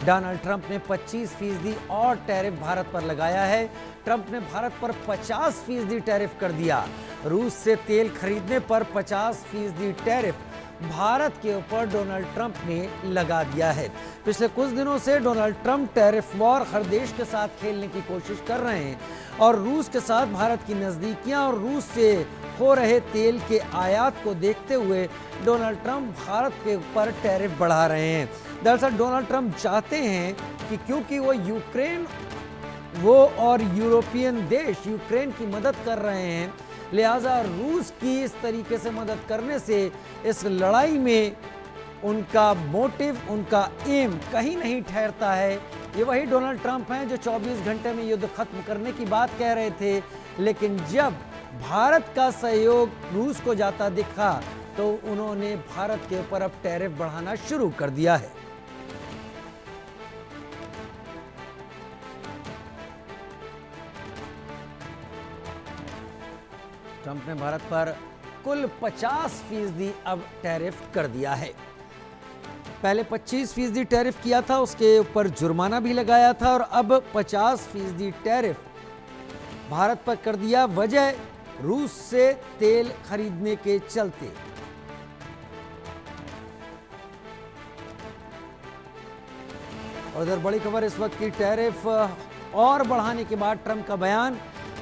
Donald Trump ने 25% और tariff Bharat पर लगाया है। ट्रंप ने भारत पर 50% टैरिफ कर दिया। रूस से तेल खरीदने पर 50% टैरिफ भारत के ऊपर डोनाल्ड ट्रंप ने लगा दिया है। पिछले कुछ दिनों से डोनाल्ड ट्रंप टैरिफ वॉर हर देश के साथ खेलने की कोशिश कर रहे हैं और रूस के साथ भारत की नज़दीकियां और रूस से हो रहे तेल के आयात को देखते हुए डोनाल्ड ट्रंप भारत के ऊपर टैरिफ बढ़ा रहे हैं। दरअसल डोनाल्ड ट्रंप चाहते हैं कि क्योंकि वो और यूरोपियन देश यूक्रेन की मदद कर रहे हैं, लिहाजा रूस की इस तरीके से मदद करने से इस लड़ाई में उनका मोटिव, उनका एम कहीं नहीं ठहरता है। ये वही डोनाल्ड ट्रंप हैं जो 24 घंटे में युद्ध खत्म करने की बात कह रहे थे, लेकिन जब भारत का सहयोग रूस को जाता दिखा तो उन्होंने भारत के ऊपर अब टैरिफ बढ़ाना शुरू कर दिया है। ट्रंप ने भारत पर कुल 50% अब टैरिफ कर दिया है। पहले 25% टैरिफ किया था, उसके ऊपर जुर्माना भी लगाया था और अब 50% टैरिफ भारत पर कर दिया। वजह रूस से तेल खरीदने के चलते। उधर बड़ी खबर इस वक्त की, टैरिफ और बढ़ाने के बाद ट्रंप का बयान,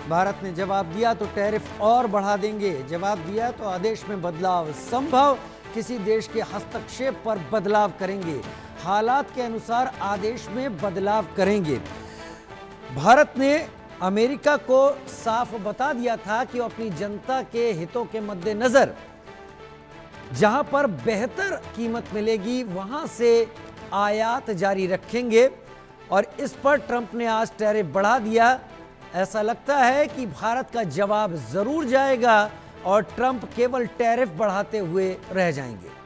भारत ने जवाब दिया तो टैरिफ और बढ़ा देंगे। जवाब दिया तो आदेश में बदलाव संभव, किसी देश के हस्तक्षेप पर बदलाव करेंगे, हालात के अनुसार आदेश में बदलाव करेंगे। भारत ने अमेरिका को साफ बता दिया था कि वो अपनी जनता के हितों के मद्देनजर जहां पर बेहतर कीमत मिलेगी वहां से आयात जारी रखेंगे और इस पर ट्रंप ने आज टैरिफ बढ़ा दिया। ऐसा लगता है कि भारत का जवाब जरूर जाएगा और ट्रंप केवल टैरिफ बढ़ाते हुए रह जाएंगे।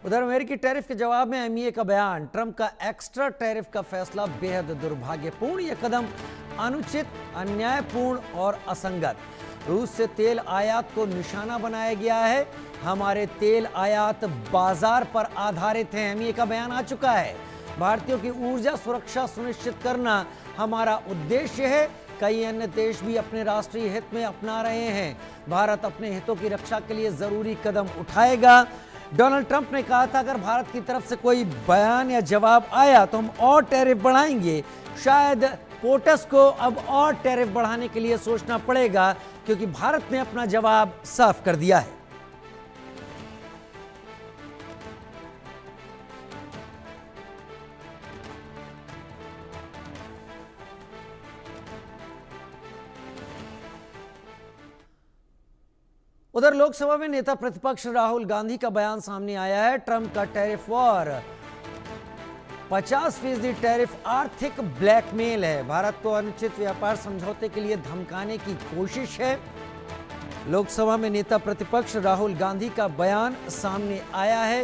उधर अमेरिकी टैरिफ के जवाब में एमईए का बयान, ट्रंप का एक्स्ट्रा टैरिफ का फैसला बेहद दुर्भाग्यपूर्ण, यह कदम अनुचित, अन्यायपूर्ण और असंगत। रूस से तेल आयात को निशाना बनाया गया है। हमारे तेल आयात बाजार पर आधारित हैं, एमईए का बयान आ चुका है। भारतीयों की ऊर्जा सुरक्षा सुनिश्चित करना हमारा उद्देश्य है। कई अन्य देश भी अपने राष्ट्रीय हित में अपना रहे हैं। भारत अपने हितों की रक्षा के लिए जरूरी कदम उठाएगा। डोनाल्ड ट्रंप ने कहा था अगर भारत की तरफ से कोई बयान या जवाब आया तो हम और टैरिफ बढ़ाएंगे। शायद पोटस को अब और टैरिफ बढ़ाने के लिए सोचना पड़ेगा क्योंकि भारत ने अपना जवाब साफ कर दिया है। उधर लोकसभा में नेता प्रतिपक्ष राहुल गांधी का बयान सामने आया है। ट्रंप का टैरिफ वॉर, 50% टैरिफ आर्थिक ब्लैकमेल है, भारत को अनुचित व्यापार समझौते के लिए धमकाने की कोशिश है। लोकसभा में नेता प्रतिपक्ष राहुल गांधी का बयान सामने आया है।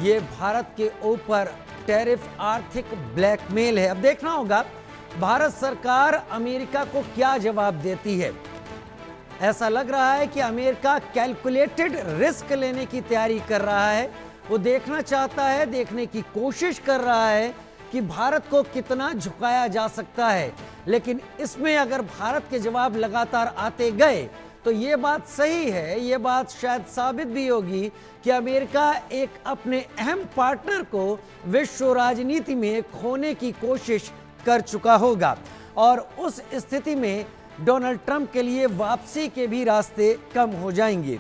ये भारत के ऊपर टैरिफ आर्थिक ब्लैकमेल है। अब देखना होगा भारत सरकार अमेरिका को क्या जवाब देती है। ऐसा लग रहा है कि अमेरिका कैलकुलेटेड रिस्क लेने की तैयारी कर रहा है। वो देखना चाहता है, देखने की कोशिश कर रहा है कि भारत को कितना झुकाया जा सकता है। लेकिन इसमें अगर भारत के जवाब लगातार आते गए तो ये बात सही है, ये बात शायद साबित भी होगी कि अमेरिका एक अपने अहम पार्टनर को विश्व राजनीति में खोने की कोशिश कर चुका होगा और उस स्थिति में डोनाल्ड ट्रंप के लिए वापसी के भी रास्ते कम हो जाएंगे।